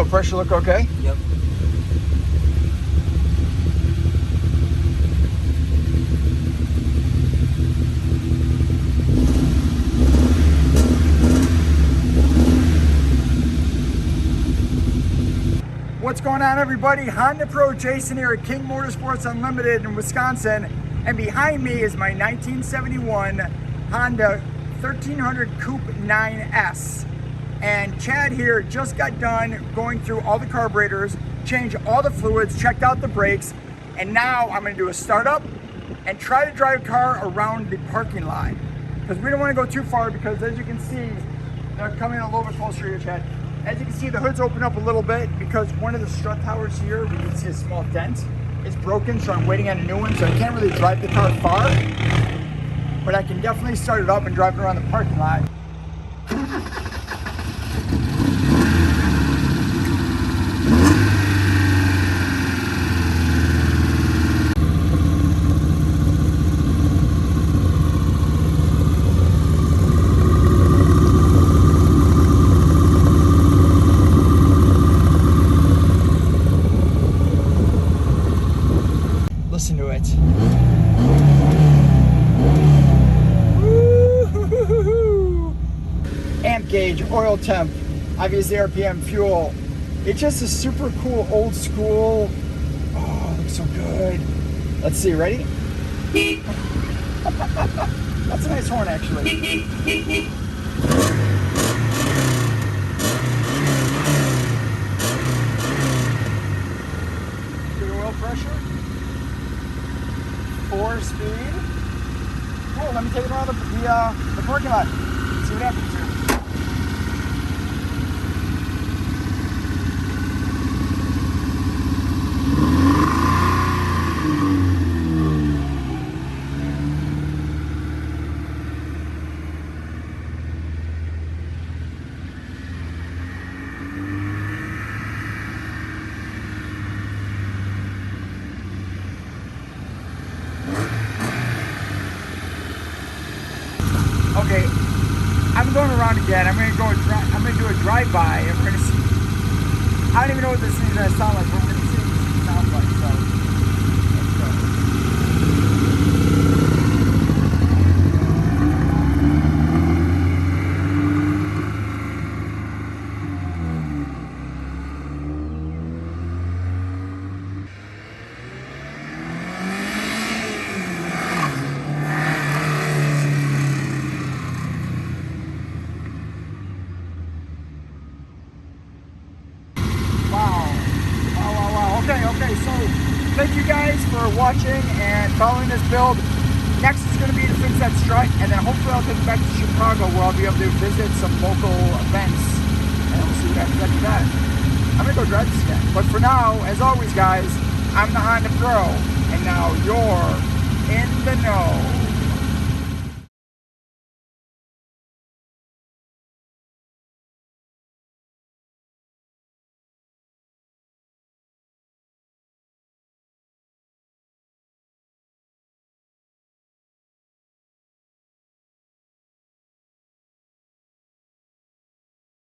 Oil pressure look okay? Yep. What's going on, everybody? Honda Pro Jason here at King Motorsports Unlimited in Wisconsin, and behind me is my 1971 Honda 1300 Coupe 9S. And Chad here just got done going through all the carburetors, changed all the fluids, checked out the brakes, and now I'm going to do a startup and try to drive a car around the parking lot, because we don't want to go too far, because as you can see, they're coming a little bit closer here, Chad. As you can see, the hood's open up a little bit because one of the strut towers here, we can see a small dent. It's broken, so I'm waiting on a new one, so I can't really drive the car far, but I can definitely start it up and drive it around the parking lot. Listen to it. Woo-hoo-hoo-hoo. Amp gauge, oil temp, obviously RPM, fuel. It's just a super cool old school. Oh, it looks so good. Let's see, ready? That's a nice horn, actually. Good oil pressure. 4-speed. Cool, let me take it around the parking lot. See what happens here. Okay, I'm going around again. I'm gonna do a drive-by, and we're gonna see. I don't even know what this thing is gonna sound like, but we're gonna see what this thing sounds like. So let's go. Okay, so thank you guys for watching and following this build. Next is going to be to fix that strut, and then hopefully I'll take it back to Chicago, where I'll be able to visit some local events, and we'll see what happens after that. I'm going to go drive this again. But for now, as always guys, I'm the Honda Pro, and now you're in the know.